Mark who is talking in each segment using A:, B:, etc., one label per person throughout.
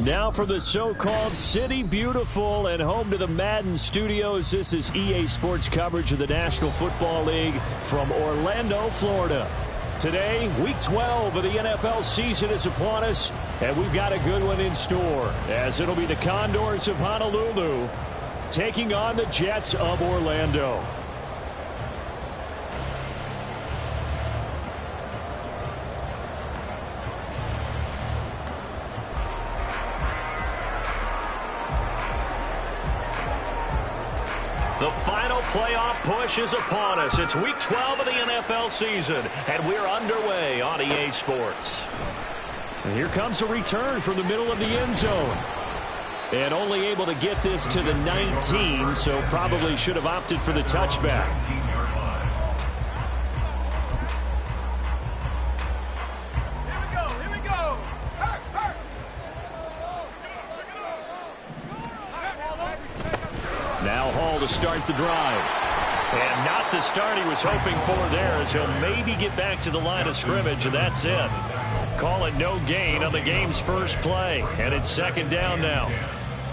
A: Now for the so-called City Beautiful and home to the Madden Studios. This is EA Sports coverage of the National Football League from Orlando, Florida. Today, Week 12 of the NFL season is upon us, and we've got a good one in store, as it'll be the Condors of Honolulu taking on the Jets of Orlando. The final playoff push is upon us. It's Week 12 of the NFL season, and we're underway on EA Sports. And here comes a return from the middle of the end zone. And only able to get this to the 19, so probably should have opted for the touchback. Now Hall to start the drive. And not the start he was hoping for there, as he'll maybe get back to the line of scrimmage, and that's it. Call it no gain on the game's first play, and it's second down now.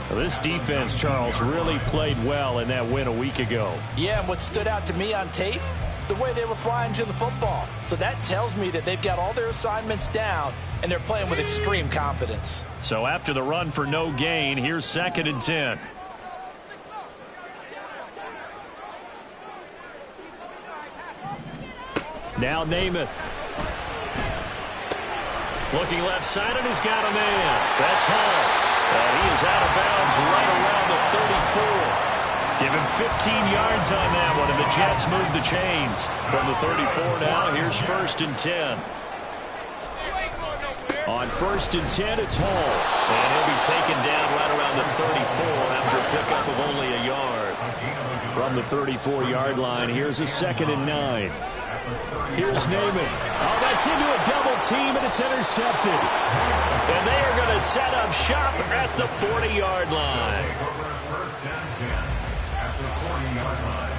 A: This defense, Charles, really played well in that win a week ago.
B: Yeah, and what stood out to me on tape, the way they were flying to the football. So that tells me that they've got all their assignments down, and they're playing with extreme confidence.
A: So after the run for no gain, here's 2nd and 10. Now Namath. Looking left side, and he's got a man. That's Hall. And he is out of bounds right around the 34. Give him 15 yards on that one, and the Jets move the chains. From the 34 now, here's 1st and 10. On 1st and 10, it's Hall. And he'll be taken down right around the 34 after a pickup of only a yard. From the 34-yard line, here's a 2nd and 9. Here's Namath. Oh, that's into a double team, and it's intercepted. And they are going to set up shop at the 40-yard line.
C: First down 10 at the 40-yard line.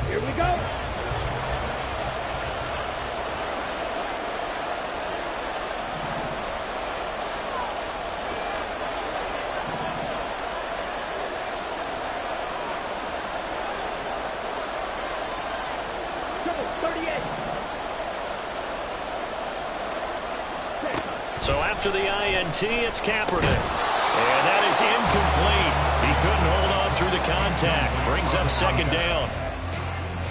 D: Here we go.
A: So after the INT, it's Kaepernick. And that is incomplete. He couldn't hold on through the contact. Brings up 2nd down.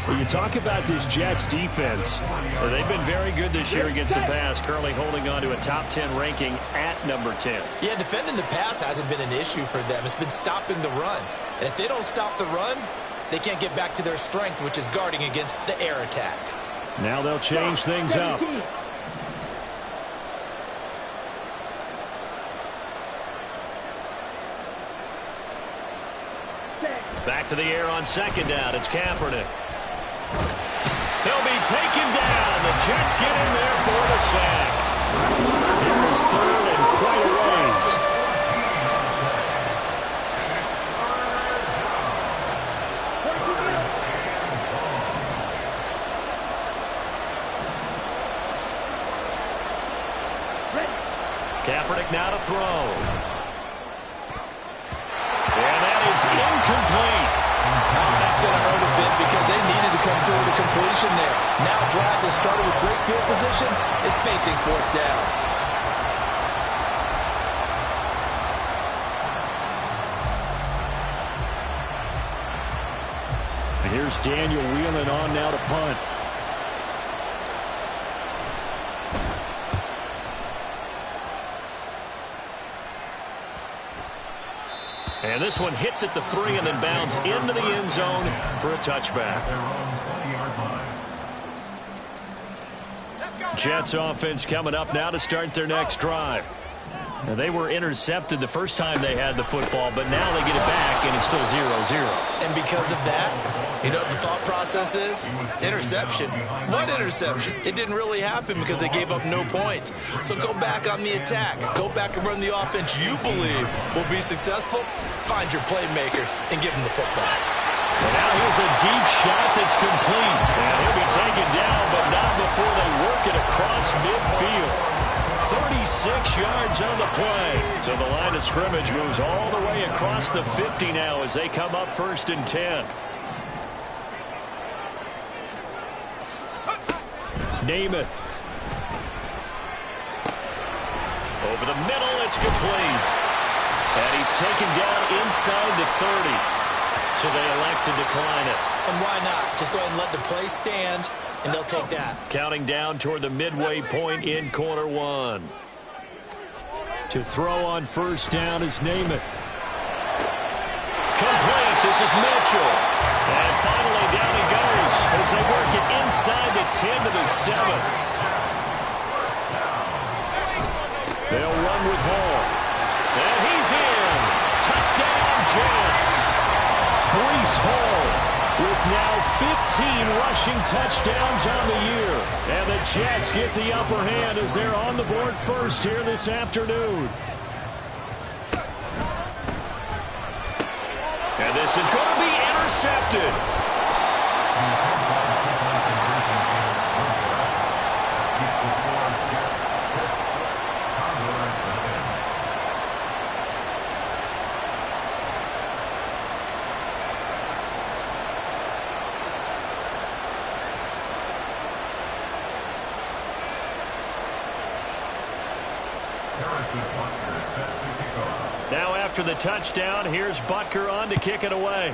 A: Well, you talk about this Jets defense. They've been very good this year against the pass, currently holding on to a top 10 ranking at number 10.
B: Yeah, defending the pass hasn't been an issue for them. It's been stopping the run. And if they don't stop the run, they can't get back to their strength, which is guarding against the air attack.
A: Now they'll change things up. Back to the air on 2nd down. It's Kaepernick. He'll be taken down. The Jets get in there for the sack. Here's 3rd and quite a ways. Kaepernick now to throw. And that is incomplete.
B: That's going to hurt a bit because they needed to come through the completion there. Now drive that started with great field position is facing 4th down.
A: And here's Daniel Whelan on now to punt. And this one hits at the 3 and then bounds into the end zone for a touchback. Jets offense coming up now to start their next drive. Now, they were intercepted the first time they had the football, but now they get it back, and it's still 0-0.
B: And because of that, You know what the thought process is? Interception. What interception? It didn't really happen because they gave up no points. So go back on the attack. Go back and run the offense you believe will be successful. Find your playmakers and give them the football.
A: And now here's a deep shot that's complete. And he'll be taken down, but not before they work it across midfield. 36 yards on the play. So the line of scrimmage moves all the way across the 50 now as they come up 1st and 10. Namath. Over the middle, it's complete. And he's taken down inside the 30. So they elect to decline it.
B: And why not? Just go ahead and let the play stand, and they'll take that.
A: Counting down toward the midway point in quarter 1. To throw on 1st down is Namath. Complete. This is Mitchell. And finally down he goes as they work it inside the 10 to the 7. They'll run with Hall. And he's in. Touchdown, Jets. Breece Hall with now 15 rushing touchdowns on the year. And the Jets get the upper hand as they're on the board first here this afternoon. And this is going to be intercepted. Now after the touchdown, here's Butker on to kick it away.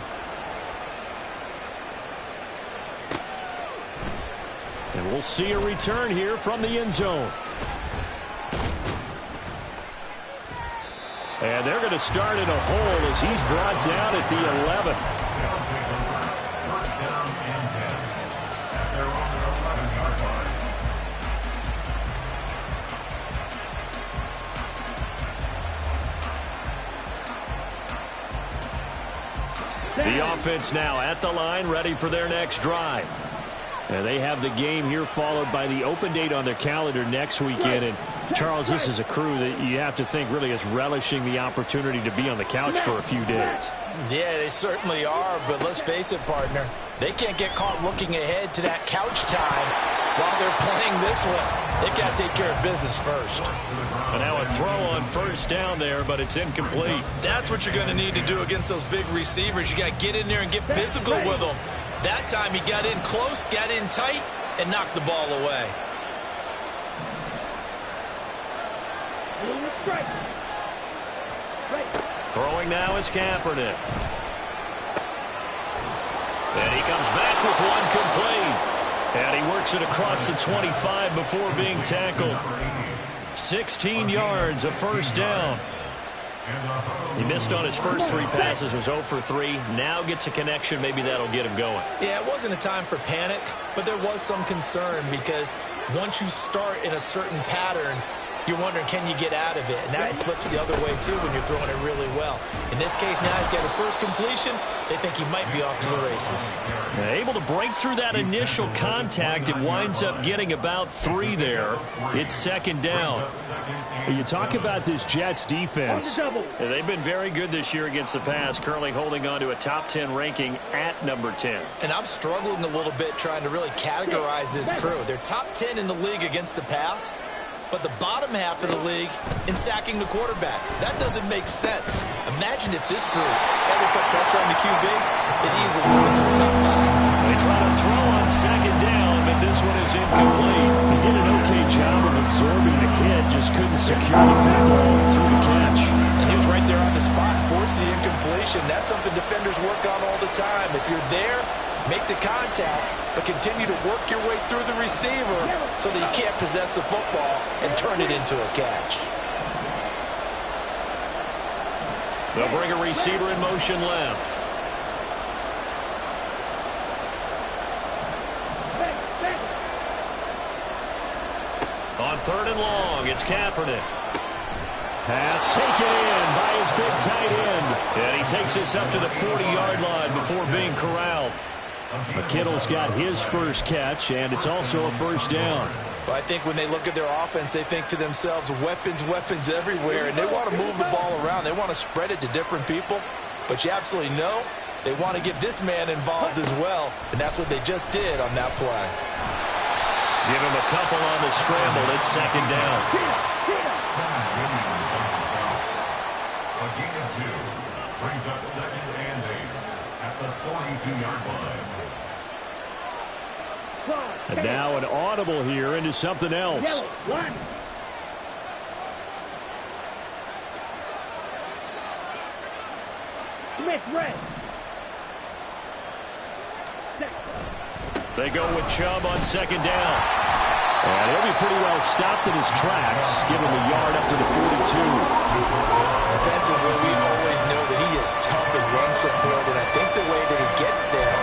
A: And we'll see a return here from the end zone. And they're going to start in a hole as he's brought down at the 11.
C: First down and 10. At their own 11-yard line.
A: The offense now at the line, ready for their next drive. And they have the game here followed by the open date on their calendar next weekend. And, Charles, this is a crew that you have to think really is relishing the opportunity to be on the couch for a few days.
B: Yeah, they certainly are, but let's face it, partner. They can't get caught looking ahead to that couch time while they're playing this one. They've got to take care of business first.
A: And now a throw on 1st down there, but it's incomplete.
B: That's what you're going to need to do against those big receivers. You got to get in there and get physical with them. That time he got in close, got in tight, and knocked the ball away.
A: Throwing now is Kaepernick. And he comes back with one complete. And he works it across the 25 before being tackled. 16 yards, a 1st down. He missed on his first 3 passes, was 0 for 3. Now gets a connection. Maybe that'll get him going.
B: Yeah, it wasn't a time for panic, but there was some concern because once you start in a certain pattern, you're wondering, can you get out of it? And that flips the other way, too, when you're throwing it really well. In this case, now he's got his first completion. They think he might be off to the races.
A: Able to break through that initial contact. It winds up getting about 3 there. It's 2nd down. You talk about this Jets defense. They've been very good this year against the pass, currently holding on to a top 10 ranking at number 10.
B: And I'm struggling a little bit trying to really categorize this crew. They're top 10 in the league against the pass, but the bottom half of the league in sacking the quarterback. That doesn't make sense. Imagine if this group ever put pressure on the QB, it easily move into the top 5.
A: They try to throw on 2nd down, but this one is incomplete. He did an okay job of absorbing the hit, just couldn't secure the football through the catch.
B: And he was right there on the spot, forcing the incompletion. That's something defenders work on all the time. If you're there, make the contact, but continue to work your way through the receiver so that you can't possess the football and turn it into a catch.
A: They'll bring a receiver in motion left. On 3rd and long, it's Kaepernick. Pass taken in by his big tight end. And he takes this up to the 40-yard line before being corralled. Kittle's got his first catch, and it's also a first down.
B: Well, I think when they look at their offense, they think to themselves, weapons, weapons everywhere, and they want to move the ball around. They want to spread it to different people, but you absolutely know they want to get this man involved as well, and that's what they just did on that play.
A: Give him a couple on the scramble. It's second down.
C: A gain of 2 brings up second and 8 at the 42-yard line.
A: And now an audible here into something else.
D: One. Smith, red.
A: They go with Chubb on second down. And he'll be pretty well stopped in his tracks. Give him a yard up to the 42.
B: Defensively, we always know that he is tough in run support, and I think the way that he gets there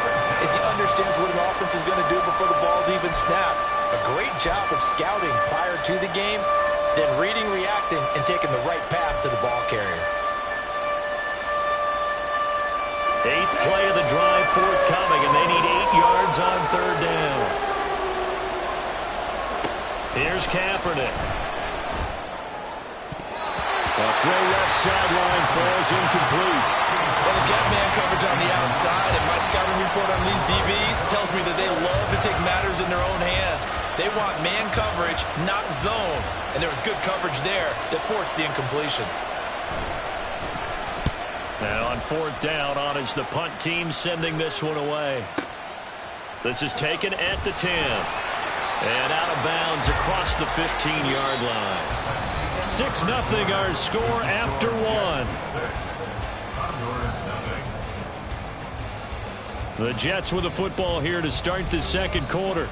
B: is he understands what an offense is going to do before the ball's even snapped. A great job of scouting prior to the game, then reading, reacting, and taking the right path to the ball carrier.
A: 8th play of the drive forthcoming, and they need 8 yards on third down. Here's Kaepernick. A throw left sideline falls incomplete.
B: Well, they've got man coverage on the outside, and my scouting report on these DBs tells me that they love to take matters in their own hands. They want man coverage, not zone. And there was good coverage there that forced the incompletion.
A: And on fourth down, on is the punt team sending this one away. This is taken at the 10. And out of bounds across the 15-yard line. 6-0 our score after one. The Jets with the football here to start the second quarter,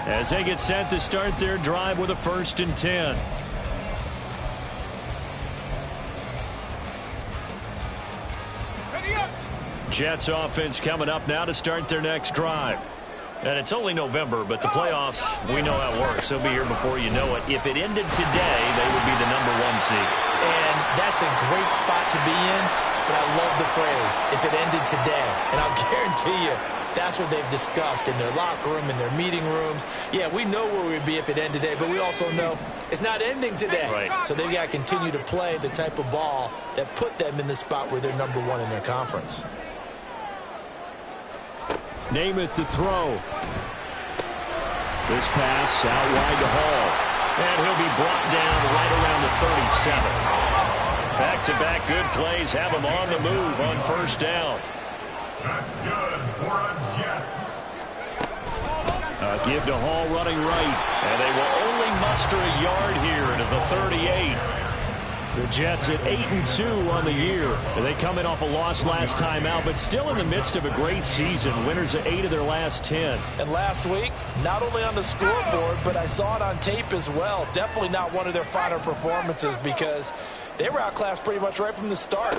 A: as they get set to start their drive with a 1st and 10. Jets offense coming up now to start their next drive. And it's only November, but the playoffs, we know how it works. They'll be here before you know it. If it ended today, they would be the #1 seed.
B: And that's a great spot to be in, but I love the phrase, if it ended today. And I'll guarantee you, that's what they've discussed in their locker room, in their meeting rooms. Yeah, we know where we'd be if it ended today, but we also know it's not ending today.
A: Right.
B: So they've got to continue to play the type of ball that put them in the spot where they're #1 in their conference.
A: Namath to throw. This pass out wide to Hall. And he'll be brought down right around the 37. Back-to-back good plays have him on the move on first down.
C: That's good for a Jets.
A: A give to Hall running right. And they will only muster a yard here into the 38. The Jets at 8-2 on the year. They come in off a loss last time out, but still in the midst of a great season. Winners of 8 of their last 10.
B: And last week, not only on the scoreboard, but I saw it on tape as well. Definitely not one of their finer performances because they were outclassed pretty much right from the start.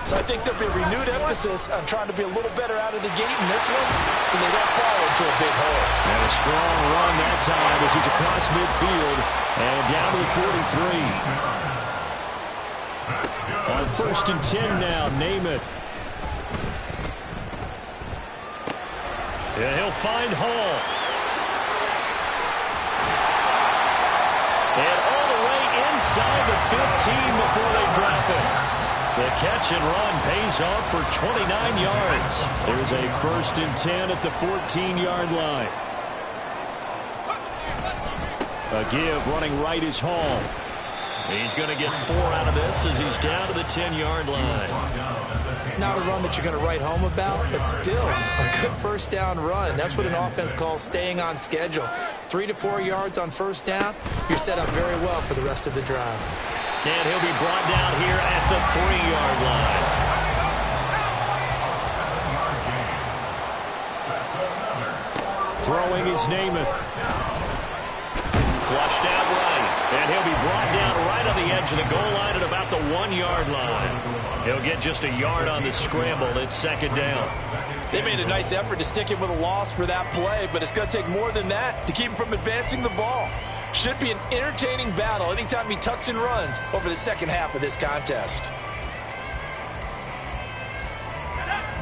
B: So I think there'll be a renewed emphasis on trying to be a little better out of the gate in this one so they don't fall into a big hole.
A: And a strong run that time as he's across midfield and down to the 43. On 1st and 10 now, Namath. Yeah, he'll find Hall. And all the way inside the 15 before they drop it. The catch and run pays off for 29 yards. There's a 1st and 10 at the 14-yard line. A give running right is Hall. He's going to get 4 out of this as he's down to the 10-yard line.
B: Not a run that you're going to write home about, but still a good first down run. That's what an offense calls staying on schedule. 3 to 4 yards on first down, you're set up very well for the rest of the drive.
A: And he'll be brought down here at the 3-yard line. Throwing is Namath. Flushed out right. And he'll be brought down right on the edge of the goal line at about the 1-yard line. He'll get just a yard on the scramble. It's second down.
B: They made a nice effort to stick him with a loss for that play, but it's going to take more than that to keep him from advancing the ball. Should be an entertaining battle anytime he tucks and runs over the second half of this contest.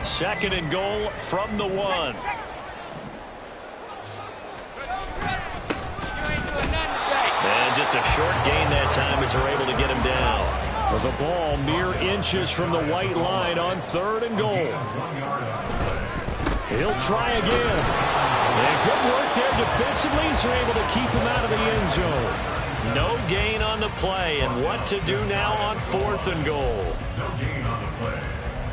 A: 2nd and goal from the 1. just a short gain that time as they're able to get him down. With the ball mere inches from the white line on 3rd and goal. He'll try again. And good work there defensively as they're able to keep him out of the end zone. No gain on the play, and what to do now on 4th and goal.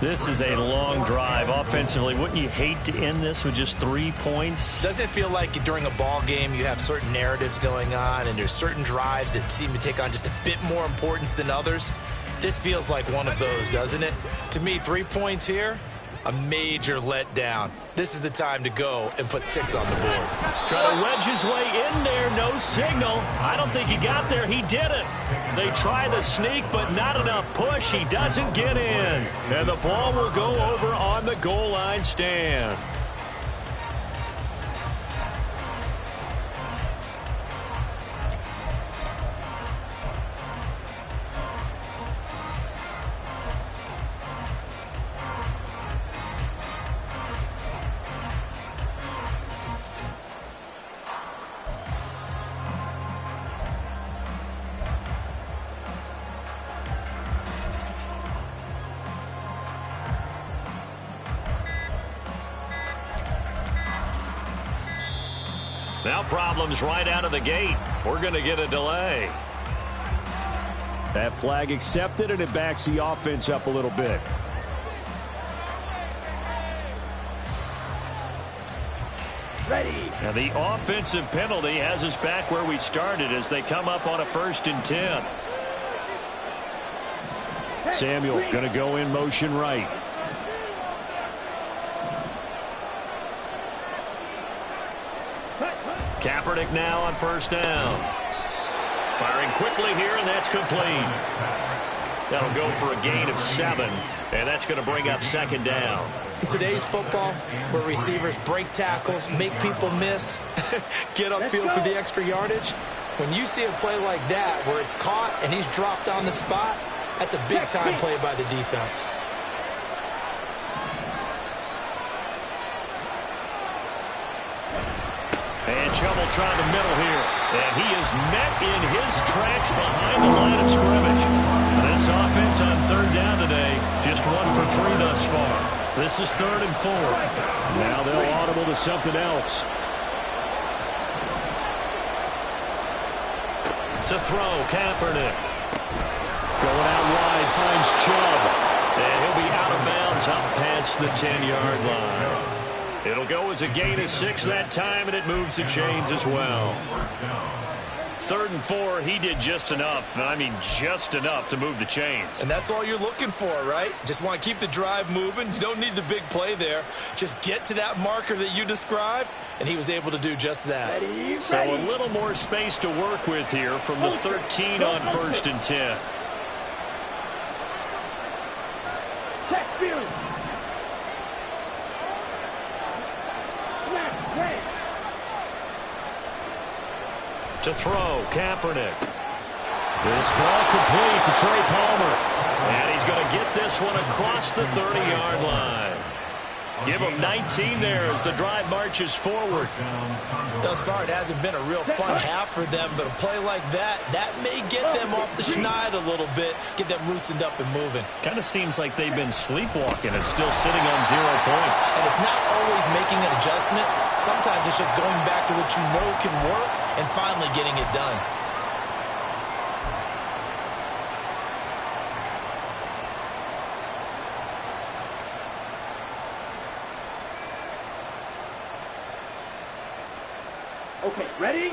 A: This is a long drive offensively. Wouldn't you hate to end this with just 3 points?
B: Doesn't it feel like during a ball game you have certain narratives going on and there's certain drives that seem to take on just a bit more importance than others? This feels like one of those, doesn't it? To me, 3 points here, a major letdown. This is the time to go and put 6 on the board.
A: Try to wedge his way in there, no signal. I don't think he got there. He didn't. They try the sneak, but not enough push. He doesn't get in. And the ball will go over on the goal line stand. Now problems right out of the gate. We're going to get a delay. That flag accepted, and it backs the offense up a little bit.
D: Ready.
A: Now the offensive penalty has us back where we started as they come up on a 1st and 10. Samuel going to go in motion right. Kaepernick now on 1st down. Firing quickly here, and that's complete. That'll go for a gain of 7, and that's going to bring up 2nd down.
B: In today's football, where receivers break tackles, make people miss, get upfield for the extra yardage, when you see a play like that where it's caught and he's dropped on the spot, that's a big-time play by the defense.
A: And trouble trying the middle here. And he is met in his tracks behind the line of scrimmage. This offense on 3rd down today, just 1 for 3 thus far. This is 3rd and 4. Now they'll audible to something else. To throw, Kaepernick. Going out wide, finds Chubb. And he'll be out of bounds up past the 10-yard line. It'll go as a gain of 6 that time, and it moves the chains as well. 3rd and 4, he did just enough. I mean, just enough to move the chains. And
B: that's all you're looking for, right? Just want to keep the drive moving. You don't need the big play there. Just get to that marker that you described, and he was able to do just that.
D: Ready.
A: So a little more space to work with here from the 13 on 1st and 10. To throw, Kaepernick. This ball complete to Trey Palmer. And he's going to get this one across the 30-yard line. Give him 19 there as the drive marches forward.
B: Thus far, it hasn't been a real fun half for them, but a play like that may get them off the schneid a little bit, get them loosened up and moving.
A: Kind of seems like they've been sleepwalking and still sitting on 0 points.
B: And it's not always making an adjustment. Sometimes it's just going back to what you know can work and finally getting it done.
D: Okay, ready?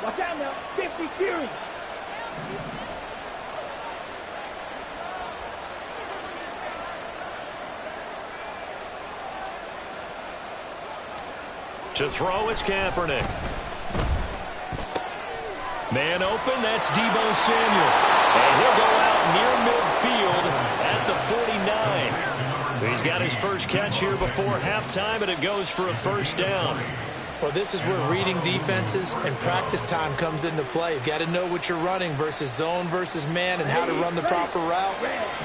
D: Watch out now. 50 series.
A: To throw, it's Kaepernick. Man open, that's Deebo Samuel. And he'll go out near midfield at the 49. He's got his first catch here before halftime, and it goes for a 1st down.
B: Well, this is where reading defenses and practice time comes into play. You've got to know what you're running versus zone versus man and how to run the proper route.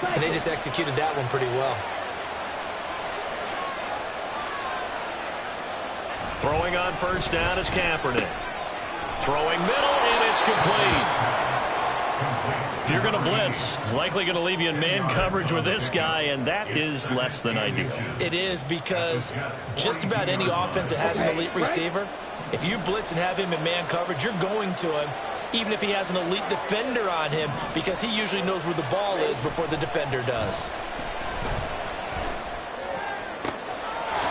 B: And they just executed that one pretty well.
A: Throwing on first down is Kaepernick. Throwing middle, and it's complete. If you're going to blitz, likely going to leave you in man coverage with this guy, and that is less than ideal.
B: It is, because just about any offense that has an elite receiver, if you blitz and have him in man coverage, you're going to him, even if he has an elite defender on him, because he usually knows where the ball is before the defender does.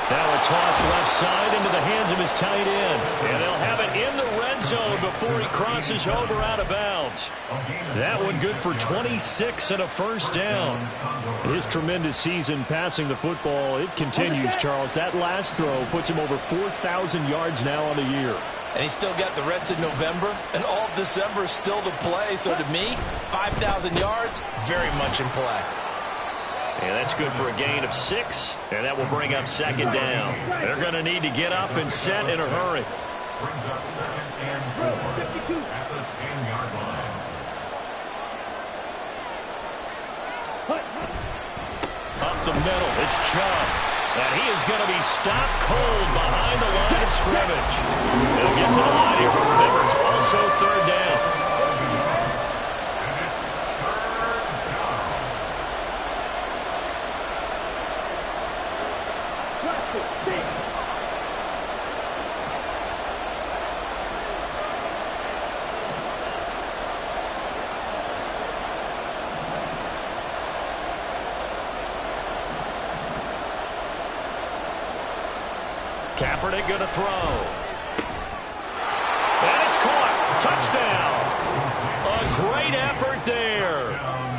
A: Now a toss left side into the hands of his tight end. And they'll have it in the red zone before he crosses over out of bounds. That one good for 26 and a first down. His tremendous season passing the football, it continues, Charles. That last throw puts him over 4,000 yards now on the year.
B: And he's still got the rest of November, and all of December still to play. So to me, 5,000 yards, very much in play.
A: And that's good for a gain of 6, and that will bring up second down. They're going to need to get up and set in a hurry.
C: Brings up second and 4 at the 10-yard line.
A: Up the middle, it's Chubb. And he is going to be stopped cold behind the line of scrimmage. They'll get to the line here, but remember, it's also third down. Kaepernick going to throw. And it's caught. Touchdown. A great effort there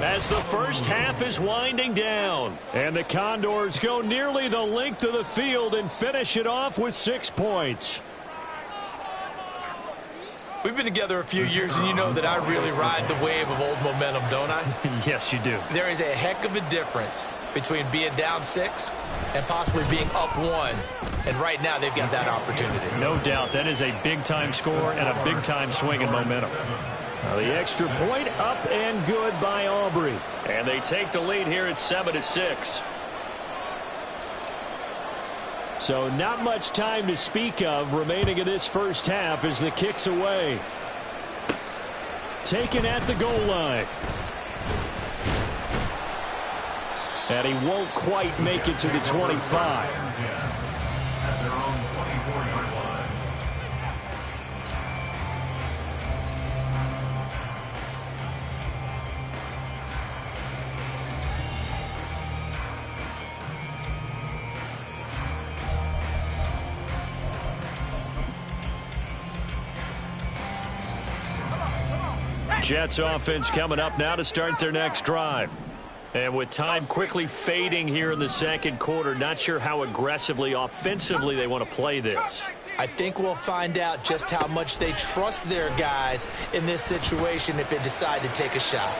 A: as the first half is winding down. And the Condors go nearly the length of the field and finish it off with 6 points.
B: We've been together a few years, and you know that I really ride the wave of old momentum, don't I?
A: Yes, you do.
B: There is a heck of a difference between being down 6 and possibly being up 1. And right now, they've got that opportunity.
A: No doubt. That is a big-time score and a big-time swing in momentum. The extra point up and good by Aubrey. And they take the lead here at 7-6. So not much time to speak of remaining in this first half as the kick's away. Taken at the goal line. And he won't quite make it to the 25.
C: At their own 24-yard line.
A: Jets offense coming up now to start their next drive. And with time quickly fading here in the second quarter, not sure how aggressively, offensively they want to play this.
B: I think we'll find out just how much they trust their guys in this situation if they decide to take a shot.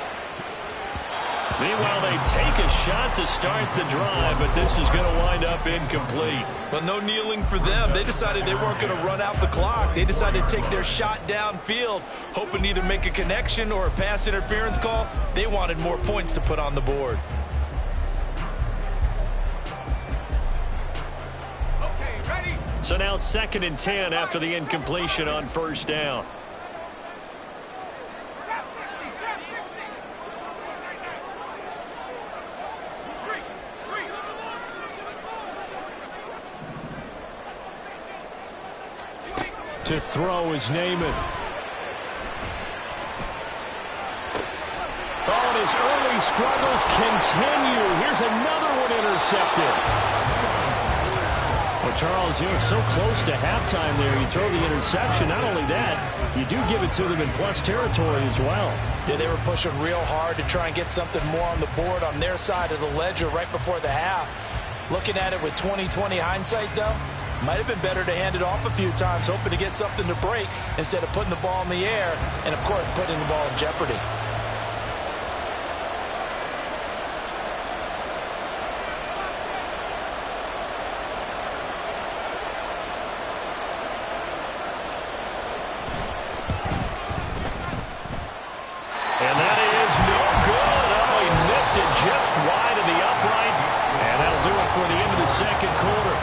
A: Meanwhile, they take a shot to start the drive, but this is going to wind up incomplete.
B: Well, no kneeling for them. They decided they weren't going to run out the clock. They decided to take their shot downfield, hoping to either make a connection or a pass interference call. They wanted more points to put on the board.
D: Okay, ready?
A: So now 2nd and 10 after the incompletion on first down. To throw is Namath. Oh, and his early struggles continue. Here's another one intercepted. Well, Charles, you're so close to halftime there. You throw the interception. Not only that, you do give it to them in plus territory as well.
B: Yeah, they were pushing real hard to try and get something more on the board on their side of the ledger right before the half. Looking at it with 20/20 hindsight, though, might have been better to hand it off a few times, hoping to get something to break instead of putting the ball in the air and, of course, putting the ball in jeopardy.
A: And that is no good. Oh, he missed it just wide of the upright. And that'll do it for the end of the second quarter.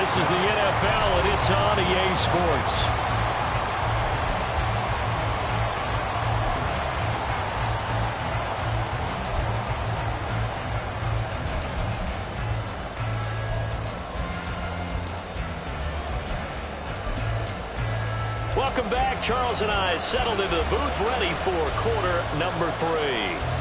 A: This is the NFL, and it's on EA Sports. Welcome back. Charles and I settled into the booth, ready for quarter number 3.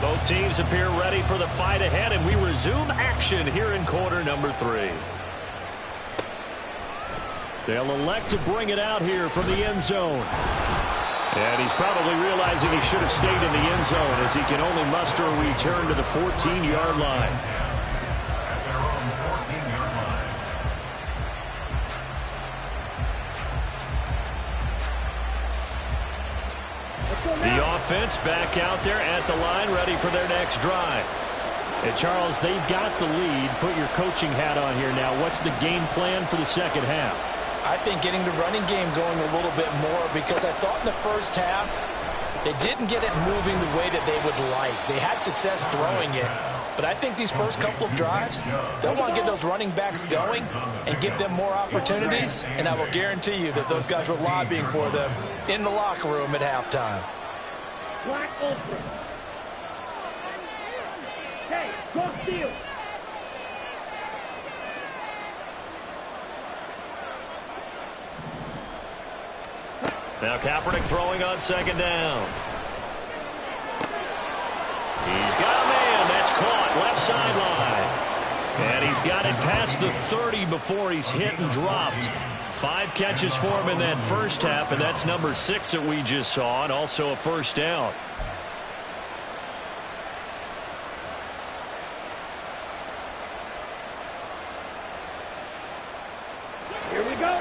A: Both teams appear ready for the fight ahead, and we resume action here in quarter number 3. They'll elect to bring it out here from the end zone. And he's probably realizing he should have stayed in the end zone as he can only muster a return to the 14-yard line. The offense back out there at the line, ready for their next drive. And Charles, they've got the lead. Put your coaching hat on here now. What's the game plan for the second half?
B: I think getting the running game going a little bit more, because I thought in the first half they didn't get it moving the way that they would like. They had success throwing it. But I think these first couple of drives, they'll want to get those running backs going and give them more opportunities. And I will guarantee you that those guys were lobbying for them in the locker room at halftime.
D: Black open. Hey, go steal.
A: Now Kaepernick throwing on second down. He's got a man. That's caught left sideline. And he's got it past the 30 before he's hit and dropped. 5 catches for him in that first half, and that's number 6 that we just saw, and also a first down.
D: Here we go.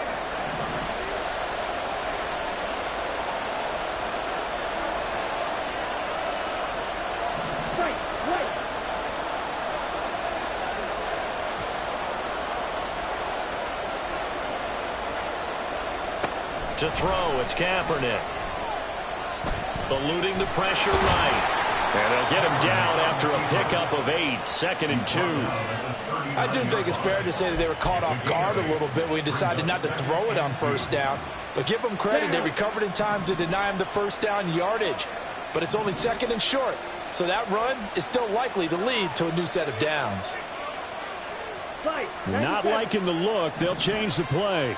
A: To throw, it's Kaepernick. Eluding the pressure right. And they'll get him down after a pickup of 8, 2nd and 2.
B: I do think it's fair to say that they were caught off guard a little bit when we decided not to throw it on first down. But give them credit, they recovered in time to deny him the first down yardage. But it's only 2nd and short, so that run is still likely to lead to a new set of downs.
A: Not liking the look, they'll change the play.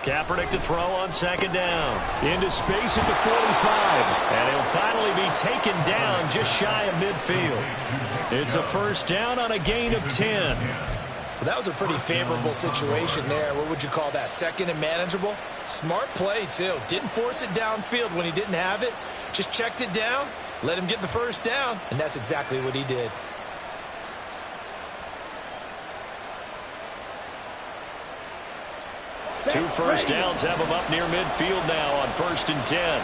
A: Kaepernick to throw on second down. Into space at the 45. And he'll finally be taken down just shy of midfield. It's a first down on a gain of 10.
B: Well, that was a pretty favorable situation there. What would you call that? 2nd and manageable? Smart play, too. Didn't force it downfield when he didn't have it. Just checked it down, let him get the first down, and that's exactly what he did.
A: Two first downs have him up near midfield now on 1st and 10.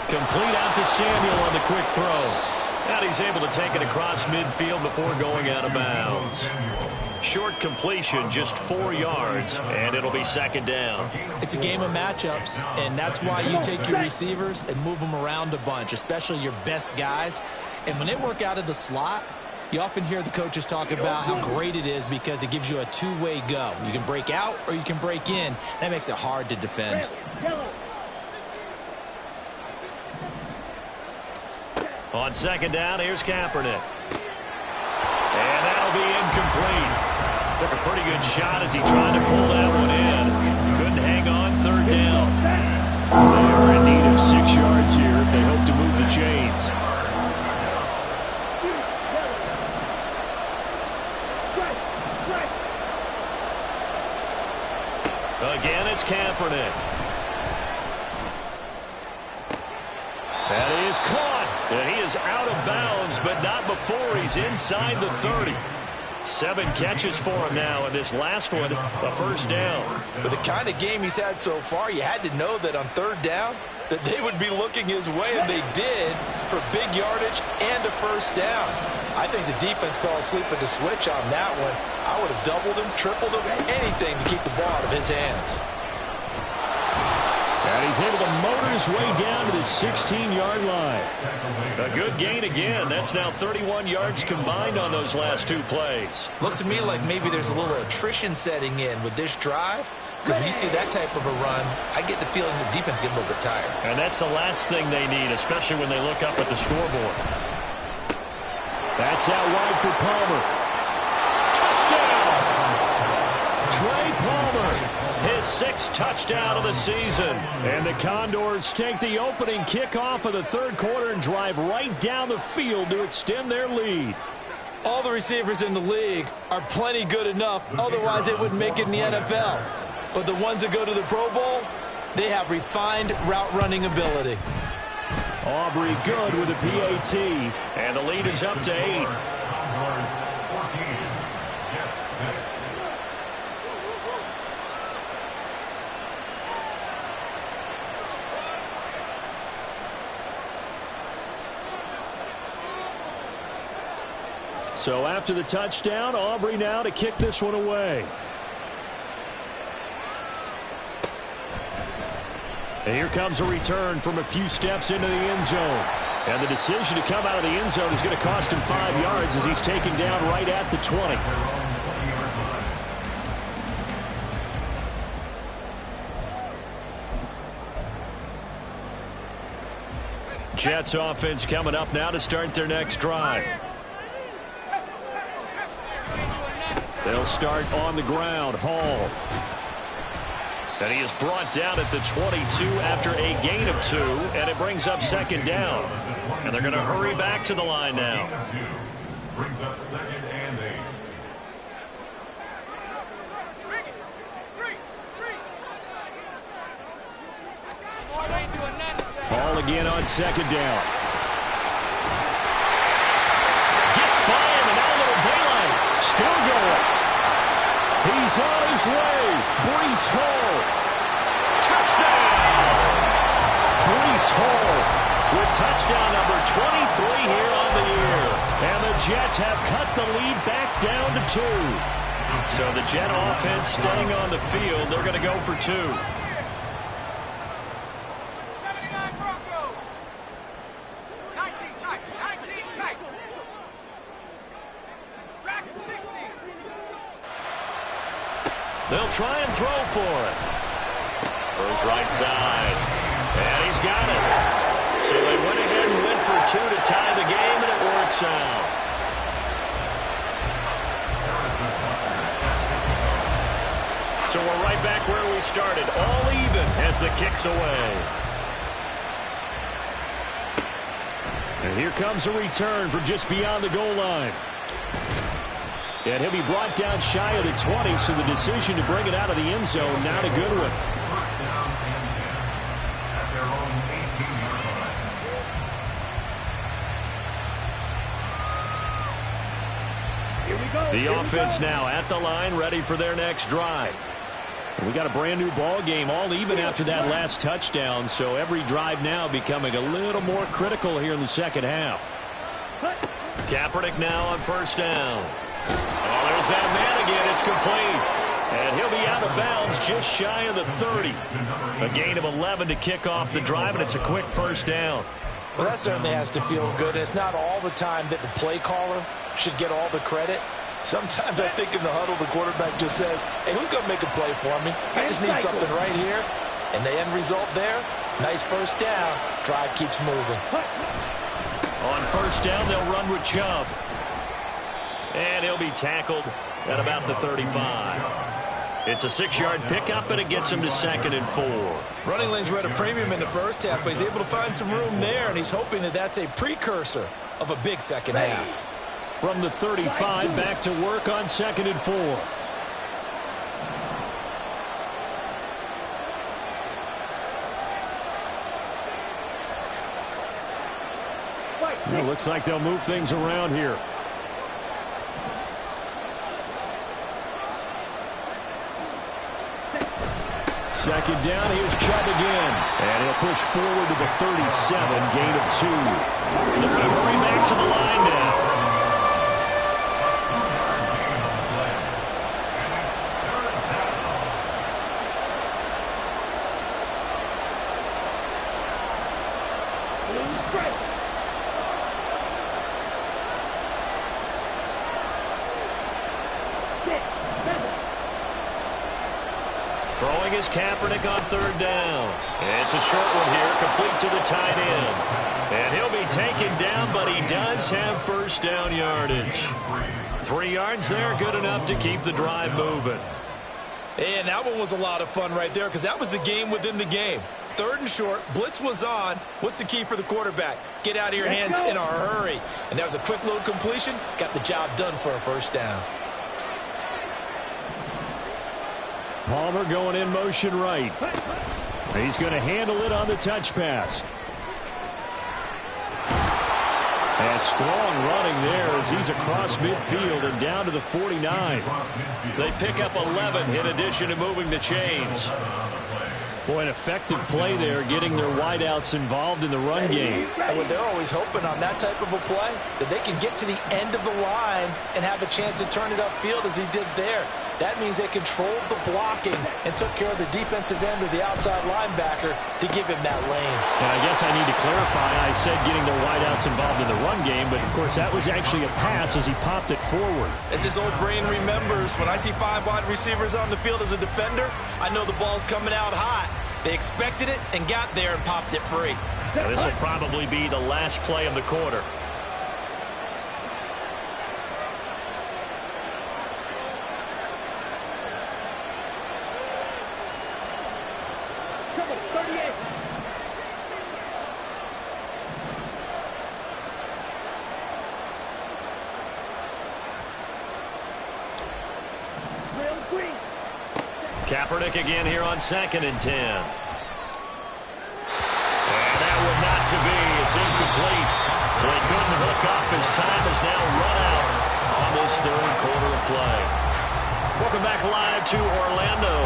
A: Complete out to Samuel on the quick throw. And he's able to take it across midfield before going out of bounds. Short completion, just 4 yards, and it'll be 2nd down.
B: It's a game of matchups, and that's why you take your receivers and move them around a bunch, especially your best guys. And when they work out of the slot, you often hear the coaches talk about how great it is because it gives you a two-way go. You can break out or you can break in. That makes it hard to defend.
A: On 2nd down, here's Kaepernick. And that'll be incomplete. Took a pretty good shot as he tried to pull that one in. Couldn't hang on 3rd down. They are in need of 6 yards here if they hope to move the chains. Again, it's Kaepernick. That is caught. And he is out of bounds, but not before he's inside the 30. 7 catches for him now, and this last one, a first down.
B: With the kind of game he's had so far, you had to know that on 3rd down, that they would be looking his way, and they did, for big yardage and a first down. I think the defense fell asleep at the switch on that one. I would have doubled him, tripled him, anything to keep the ball out of his hands.
A: And he's able to motor his way down to the 16-yard line. A good gain again. That's now 31 yards combined on those last two plays.
B: Looks to me like maybe there's a little attrition setting in with this drive. Because when you see that type of a run, I get the feeling the defense getting a little bit tired.
A: And that's the last thing they need, especially when they look up at the scoreboard. That's out wide for Palmer. Touchdown! Trey Palmer, his sixth touchdown of the season. And the Condors take the opening kickoff of the third quarter and drive right down the field to extend their lead.
B: All the receivers in the league are plenty good enough, otherwise they wouldn't make it in the NFL. But the ones that go to the Pro Bowl, they have refined route running ability.
A: Aubrey good with a PAT, and the lead is up to 8.
C: Condors 14, Jets 6.
A: So after the touchdown, Aubrey now to kick this one away. And here comes a return from a few steps into the end zone. And the decision to come out of the end zone is going to cost him 5 yards as he's taken down right at the 20. Jets offense coming up now to start their next drive. They'll start on the ground. Hall. And he is brought down at the 22 after a gain of 2, and it brings up second down. And they're going to hurry back to the line now.
C: Brings up second and 8.
A: Hall again on second down. Gets by him, and now a little daylight. Still going. He's on his way. Breece Hall. Touchdown! Breece Hall with touchdown number 23 here on the year. And the Jets have cut the lead back down to 2. So the Jet offense staying on the field. They're going to go for 2. They'll try and throw for it. Goes right side. And he's got it. So they went ahead and went for 2 to tie the game, and it works out. So we're right back where we started. All even as the kick's away. And here comes a return from just beyond the goal line. And he'll be brought down shy of the 20, so the decision to bring it out of the end zone, not a good one.
C: First down and 10 at their own 18-yard line.
D: Here we go.
A: The offense now at the line, ready for their next drive. And we got a brand new ball game, all even after that last touchdown, so every drive now becoming a little more critical here in the second half. Kaepernick now on first down. Oh, there's that man again. It's complete. And he'll be out of bounds just shy of the 30. A gain of 11 to kick off the drive, and it's a quick first down.
B: Well, that certainly has to feel good. It's not all the time that the play caller should get all the credit. Sometimes I think in the huddle, the quarterback just says, hey, who's going to make a play for me? I just need something right here. And the end result there, nice first down. Drive keeps moving.
A: On first down, they'll run with Chubb. And he'll be tackled at about the 35. It's a 6-yard pickup, and it gets him to 2nd and 4.
B: Running lanes were at a premium in the first half, but he's able to find some room there, and he's hoping that that's a precursor of a big second half.
A: From the 35, back to work on 2nd and 4. Well, looks like they'll move things around here. Second down, here's Chubb again. And he'll push forward to the 37, gain of 2. They're going to hurry back to the line now.
D: Straight. Six, seven.
A: Throwing his Kaepernick on third down. It's a short one here, complete to the tight end. And he'll be taken down, but he does have first down yardage. 3 yards there, good enough to keep the drive moving.
B: And that one was a lot of fun right there because that was the game within the game. Third and short, blitz was on. What's the key for the quarterback? Get out of your hands in a hurry. And that was a quick little completion. Got the job done for a first down.
A: Palmer going in motion right. He's going to handle it on the touch pass. And strong running there as he's across midfield and down to the 49. They pick up 11 in addition to moving the chains. Boy, an effective play there, getting their wideouts involved in the run game.
B: And what they're always hoping on that type of a play, that they can get to the end of the line and have a chance to turn it upfield as he did there. That means they controlled the blocking and took care of the defensive end or the outside linebacker to give him that lane.
A: And I guess I need to clarify, I said getting their wideouts involved in the run game, but of course that was actually a pass as he popped it forward.
B: As his old brain remembers, when I see 5 wide receivers on the field as a defender, I know the ball's coming out hot. They expected it and got there and popped it free.
A: Now, this will probably be the last play of the quarter.
D: Come on, 38. Real green.
A: Kaepernick again here on 2nd and 10. And that would not to be. It's incomplete. So they couldn't hook up as time is now run out on this third quarter of play. Welcome back live to Orlando.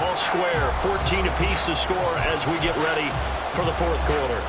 A: All square, 14 apiece to score as we get ready for the fourth quarter.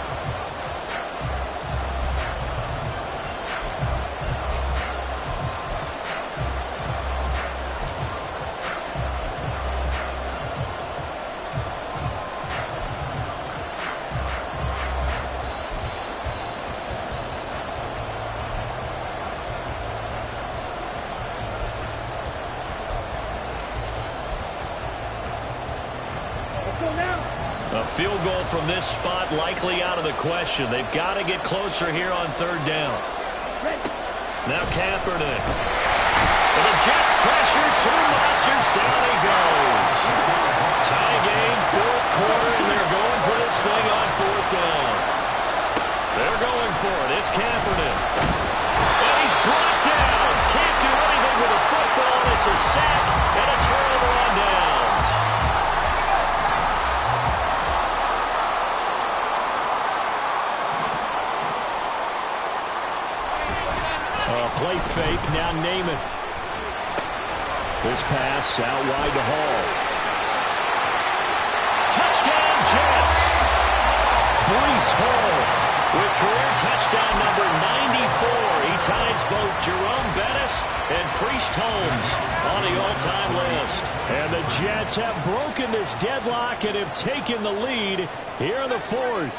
A: A field goal from this spot likely out of the question. They've got to get closer here on third down. Now Kaepernick. And the Jets pressure, 2 monsters, down he goes. Tie game, fourth quarter, and they're going for this thing on fourth down. They're going for it. It's Kaepernick. And he's brought down. Can't do anything with a football. It's a sack and a turnover on downs. Play fake, now Namath. This pass out wide to Hall. Touchdown Jets! Breece Hall with career touchdown number 94. He ties both Jerome Bettis and Priest Holmes on the all-time list. And the Jets have broken this deadlock and have taken the lead here in the fourth.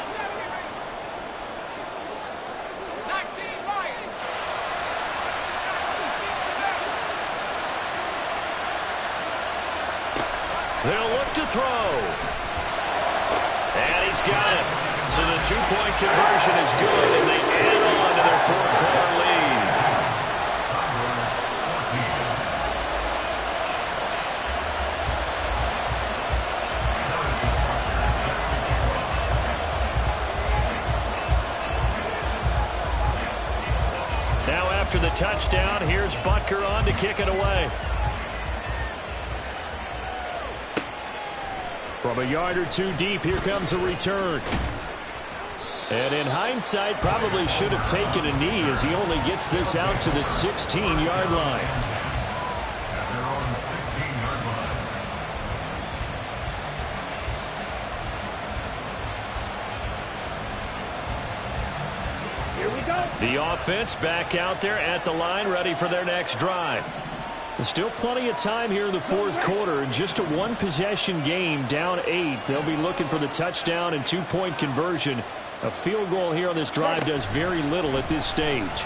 A: They'll look to throw. And he's got it. So the 2-point conversion is good, and they add on to their fourth quarter lead. Now after the touchdown, here's Butker on to kick it away. From a yard or two deep, here comes a return. And in hindsight, probably should have taken a knee as he only gets this out to the 16-yard line.
D: Here we go.
A: The offense back out there at the line, ready for their next drive. There's still plenty of time here in the fourth quarter. Just a one-possession game, down 8. They'll be looking for the touchdown and 2-point conversion A field goal here on this drive does very little at this stage.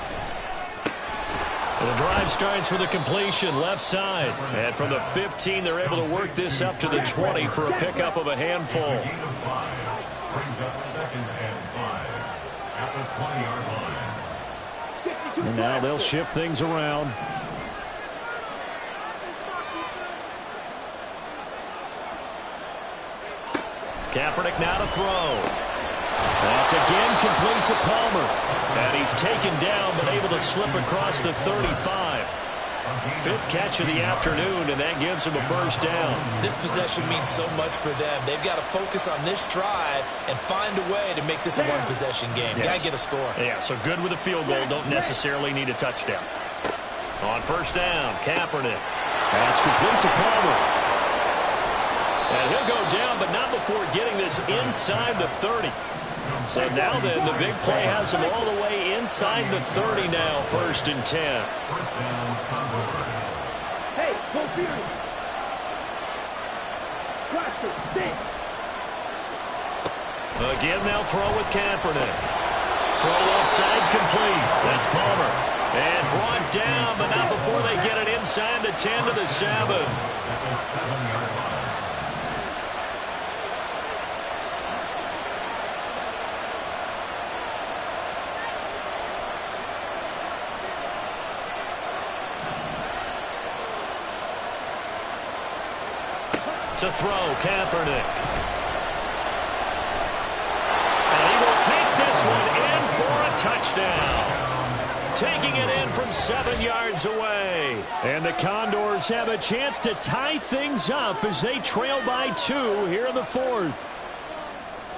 A: And the drive starts with a completion left side. And from the 15, they're able to work this up to the 20 for a pickup of a handful.
C: Brings up 2nd and 5 at the 20-yard line.
A: And now they'll shift things around. Kaepernick now to throw. That's again complete to Palmer. And he's taken down but able to slip across the 35. 5th catch of the afternoon, and that gives him a first down.
B: This possession means so much for them. They've got to focus on this drive and find a way to make this a one-possession game.
A: Yes.
B: Got to get a score.
A: Yeah, so good with a field goal. Don't necessarily need a touchdown. On first down, Kaepernick. That's complete to Palmer. And he'll go down, but not before getting this inside the 30. So now then, the big play has him all the way inside the 30 now, 1st and 10.
C: First down, Condors.
D: Hey, go field. Watch it. Stay.
A: Again, they'll throw with Kaepernick. Throw offside complete. That's Palmer. And brought down, but not before they get it inside the 10 to the 7.
C: At the 7-yard line.
A: To throw, Kaepernick. And he will take this one in for a touchdown. Taking it in from 7 yards away. And the Condors have a chance to tie things up as they trail by 2 here in the 4th.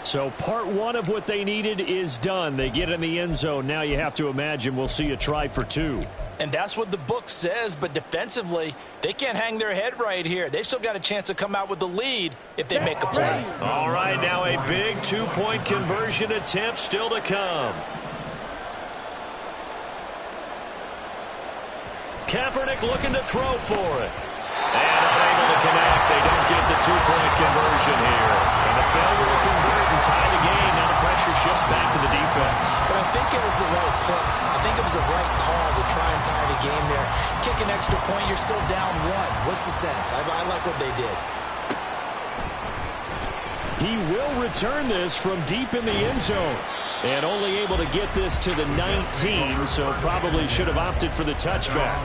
A: So part 1 of what they needed is done. They get in the end zone. Now you have to imagine we'll see a try for 2.
B: And that's what the book says, but defensively, they can't hang their head right here. They've still got a chance to come out with the lead if they make a play.
A: All right, now a big 2-point conversion attempt still to come. Kaepernick looking to throw for it. And unable to connect. They don't get the 2-point conversion here. And the failure to convert and tie the game. Now the pressure shifts back to the defense.
B: But I think it was the right play. I think it was the right call to try and tie the game there. Kick an extra point, you're still down 1. What's the sense? I like what they did.
A: He will return this from deep in the end zone. And only able to get this to the 19, so probably should have opted for the touchback.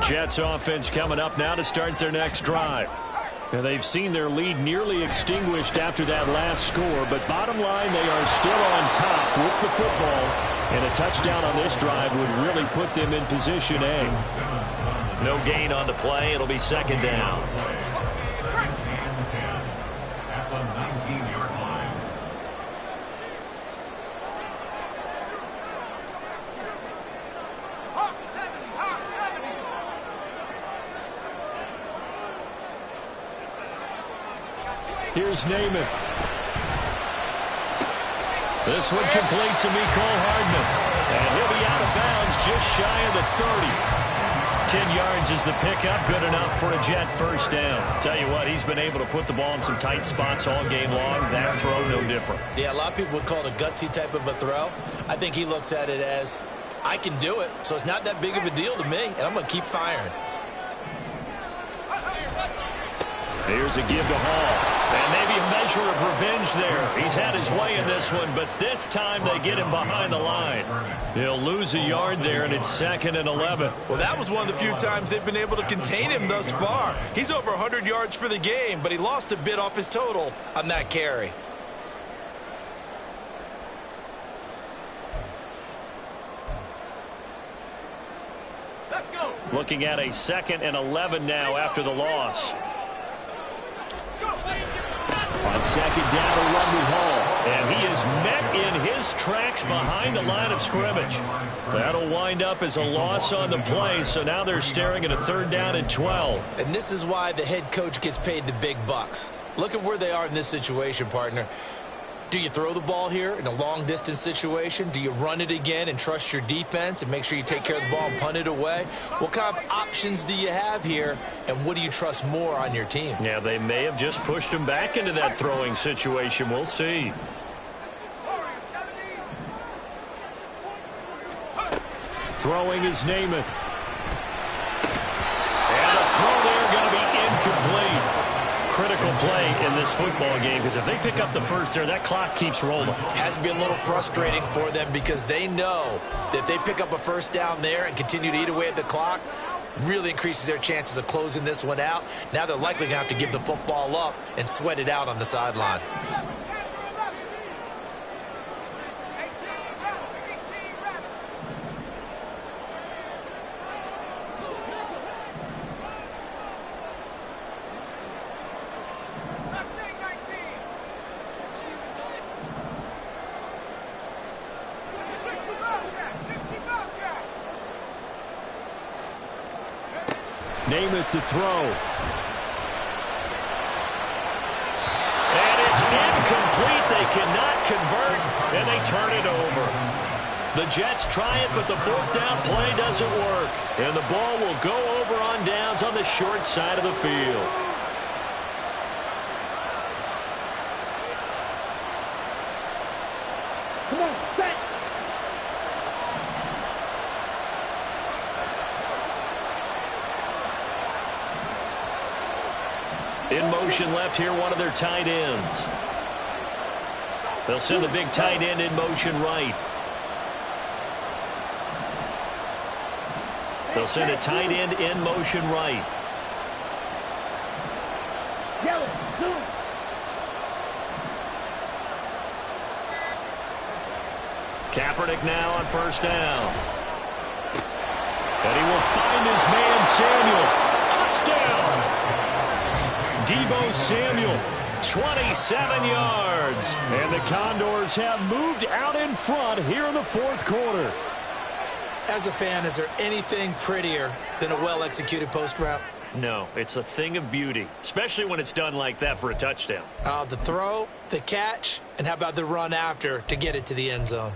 A: Jets offense coming up now to start their next drive. Now they've seen their lead nearly extinguished after that last score, but bottom line, they are still on top with the football, and a touchdown on this drive would really put them in position A. No gain on the play. It'll be 2nd down.
C: At the 19-yard line.
A: Here's Namath. This one complete to Mecole Hardman. And he'll be out of bounds just shy of the 30. 10 yards is the pickup. Good enough for a Jet first down. Tell you what, he's been able to put the ball in some tight spots all game long. That throw, no different.
B: Yeah, a lot of people would call it a gutsy type of a throw. I think he looks at it as, I can do it, so it's not that big of a deal to me, and I'm going to keep firing.
A: Here's a give to Hall. And maybe a measure of revenge there. He's had his way in this one, but this time they get him behind the line. He'll lose a yard there, and it's 2nd and 11.
B: Well, that was one of the few times they've been able to contain him thus far. He's over 100 yards for the game, but he lost a bit off his total on that carry.
D: Let's go.
A: Looking at a 2nd and 11 now after the loss. On 2nd down, a run with Hall. And he is met in his tracks behind the line of scrimmage. That'll wind up as a loss on the play, so now they're staring at a 3rd down and 12.
B: And this is why the head coach gets paid the big bucks. Look at where they are in this situation, partner. Do you throw the ball here in a long-distance situation? Do you run it again and trust your defense and make sure you take care of the ball and punt it away? What kind of options do you have here, and what do you trust more on your team?
A: Yeah, they may have just pushed him back into that throwing situation. We'll see. Throwing is Namath. And the throw there going to be incomplete. Critical play in this football game, because if they pick up the first there, that clock keeps rolling.
B: Has to be a little frustrating for them, because they know that if they pick up a first down there and continue to eat away at the clock, really increases their chances of closing this one out. Now they're likely going to have to give the football up and sweat it out on the sideline.
A: Namath to throw. And it's incomplete. They cannot convert, and they turn it over. The Jets try it, but the fourth down play doesn't work. And the ball will go over on downs on the short side of the field.
D: Come on, set.
A: In motion left here, one of their tight ends. They'll send the big tight end in motion right. They'll send a tight end in motion right.
D: Yellow, zoom.
A: Kaepernick now on first down. And he will find his man Samuel. Touchdown! Deebo Samuel, 27 yards. And the Condors have moved out in front here in the fourth quarter.
B: As a fan, is there anything prettier than a well-executed post route?
A: No, it's a thing of beauty, especially when it's done like that for a touchdown.
B: The throw, the catch, and how about the run after to get it to the end zone?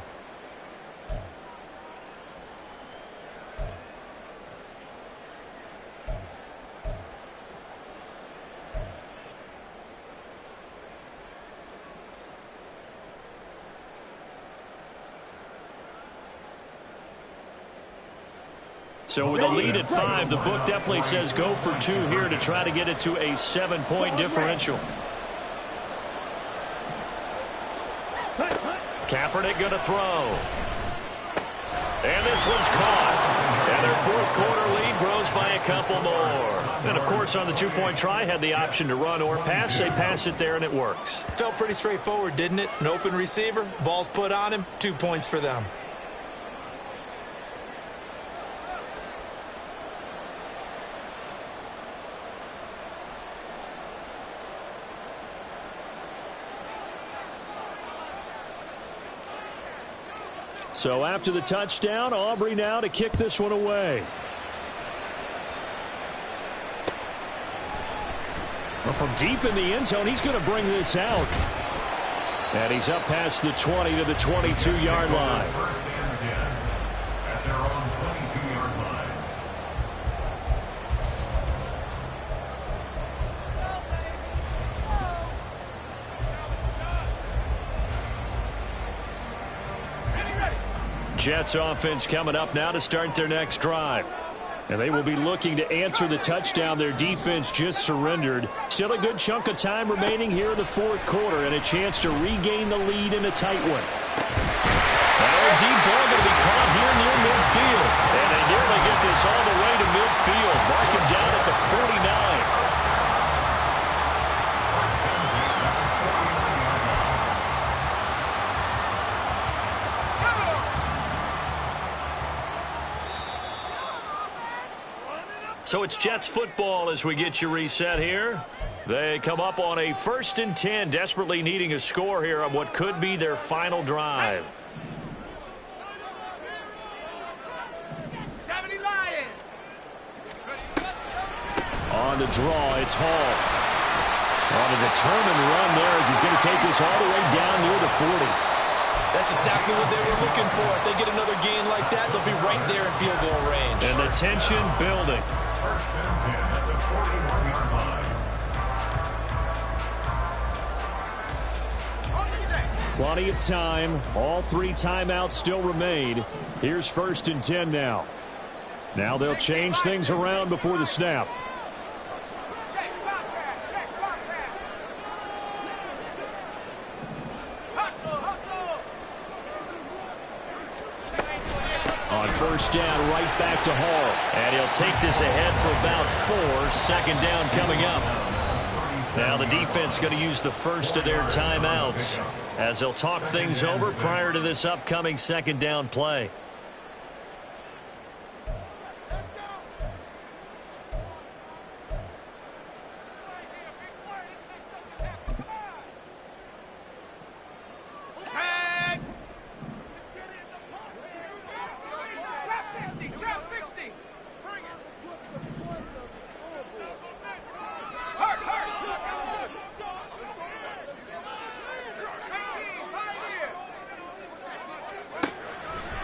A: So with a lead at 5, the book definitely says go for 2 here to try to get it to a 7-point differential. Kaepernick going to throw. And this one's caught. And their fourth quarter lead grows by a couple more. And, of course, on the 2-point try, had the option to run or pass. They pass it there, and it works.
B: Felt pretty straightforward, didn't it? An open receiver, ball's put on him, 2 points for them.
A: So after the touchdown, Aubrey now to kick this one away. Well, from deep in the end zone, he's going to bring this out. And he's up past the 20 to the 22-yard line.
C: First and 10 at their own 22-yard line.
A: Jets offense coming up now to start their next drive. And they will be looking to answer the touchdown their defense just surrendered. Still a good chunk of time remaining here in the fourth quarter and a chance to regain the lead in a tight one. Now a deep ball going to be caught here near midfield. And they nearly get this all the way to midfield. Mark him down at the 49. So it's Jets football as we get you reset here. They come up on a 1st and 10, desperately needing a score here on what could be their final drive.
D: 70 Lions.
A: On the draw, it's Hall. On a determined run there as he's going to take this all the way down near the 40.
B: That's exactly what they were looking for. If they get another gain like that, they'll be right there in field goal range.
A: And the tension building.
C: First and 10 at the 41-yard line.
A: Plenty of time. All 3 timeouts still remain. Here's first and 10 now. Now they'll change things around before the snap. On first down, right back to Hall. And he'll take this ahead for about 4. Second down coming up. Now the defense going to use the first of their timeouts as they'll talk things over prior to this upcoming second down play.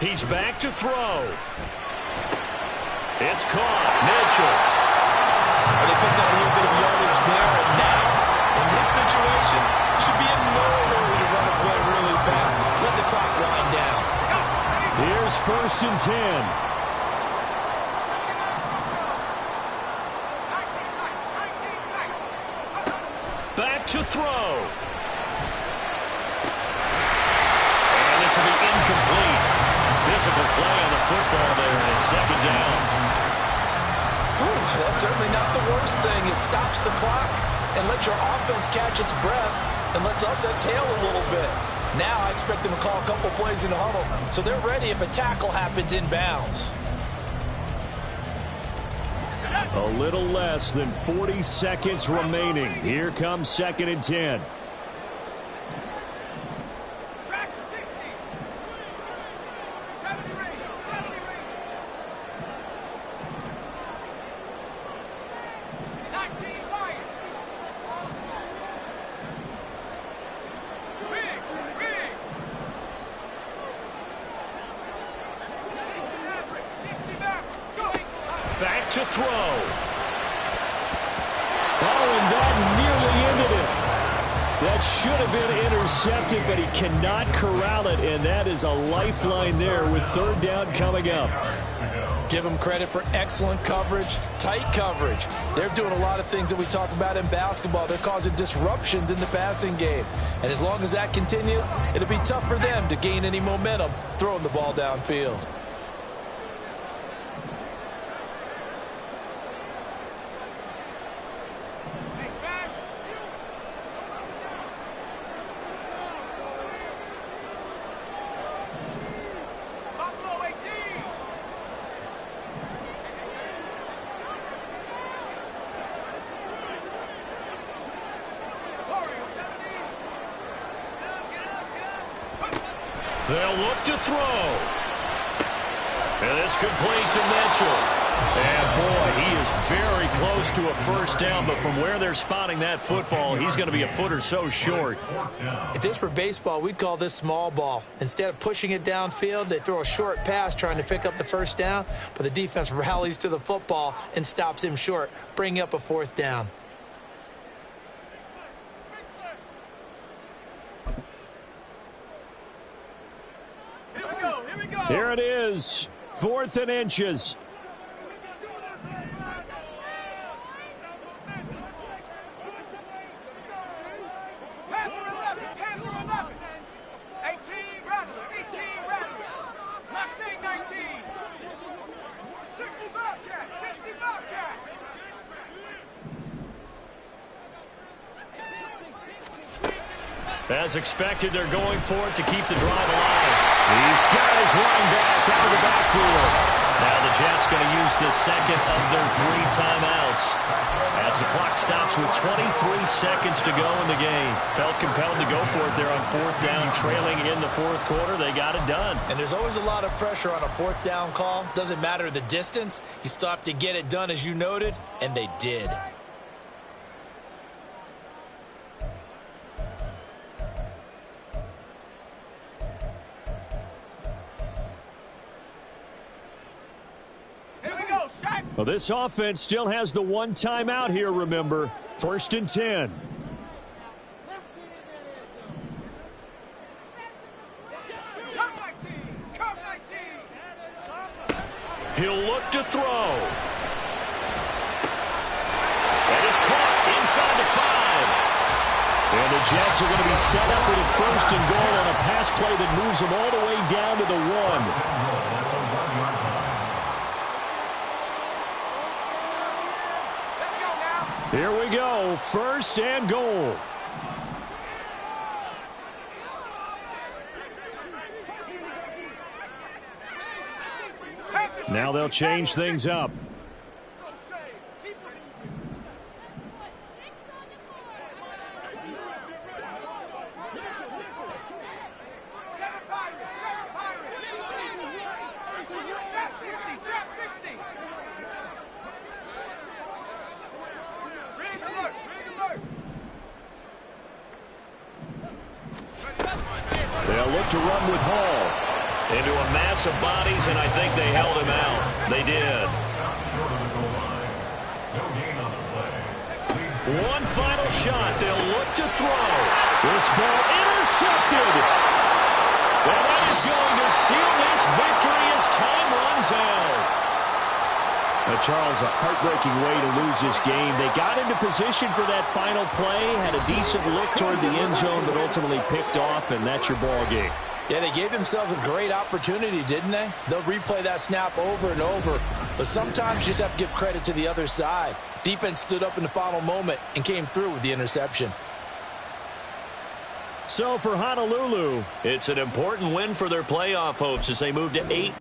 A: He's back to throw. It's caught. Mitchell.
B: Well, they picked up a little bit of yardage there, and now, in this situation, should be in no hurry to run a play really fast. Let the clock wind down.
A: Here's first and 10. Back to throw. And this will be incomplete. Physical play on the football there, and it's second down.
B: That's certainly not the worst thing. It stops the clock and lets your offense catch its breath and lets us exhale a little bit. Now I expect them to call a couple plays in the huddle, so they're ready if a tackle happens inbounds.
A: A little less than 40 seconds remaining. Here comes second and 10. Back to throw. Oh, and that nearly ended it. That should have been intercepted, but he cannot corral it, and that is a lifeline there with third down coming up.
B: Give them credit for excellent coverage, tight coverage. They're doing a lot of things that we talk about in basketball. They're causing disruptions in the passing game. And as long as that continues, it'll be tough for them to gain any momentum throwing the ball downfield.
A: They'll look to throw. And it's complete to Mitchell. And, boy, he is very close to a first down, but from where they're spotting that football, he's going to be a foot or so short.
B: If this were baseball, we'd call this small ball. Instead of pushing it downfield, they throw a short pass trying to pick up the first down, but the defense rallies to the football and stops him short, bringing up a fourth down.
A: Here it is, 4th and inches. As expected, they're going for it to keep the drive alive. He's got his running back out of the backfield. Now the Jets going to use the second of their 3 timeouts as the clock stops with 23 seconds to go in the game. Felt compelled to go for it there on 4th down, trailing in the 4th quarter. They got it done.
B: And there's always a lot of pressure on a 4th down call. Doesn't matter the distance. You still have to get it done, as you noted, and they did.
A: Well, this offense still has the one timeout here, remember. 1st and 10. He'll look to throw. That is caught inside the 5. And the Jets are going to be set up with a 1st and goal on a pass play that moves them all the way down to the 1. Here we go, 1st and goal. Now they'll change things up. They'll look to run with Hall. Into a mass of bodies, and I think they held him out. They did. One final shot. They'll look to throw. This ball intercepted. And that is going to seal this victory as time runs out. Now, Charles, a heartbreaking way to lose this game. They got into position for that final play, had a decent look toward the end zone, but ultimately picked off, and that's your ball game.
B: Yeah, they gave themselves a great opportunity, didn't they? They'll replay that snap over and over. But sometimes you just have to give credit to the other side. Defense stood up in the final moment and came through with the interception.
A: So for Honolulu, it's an important win for their playoff hopes as they move to 8.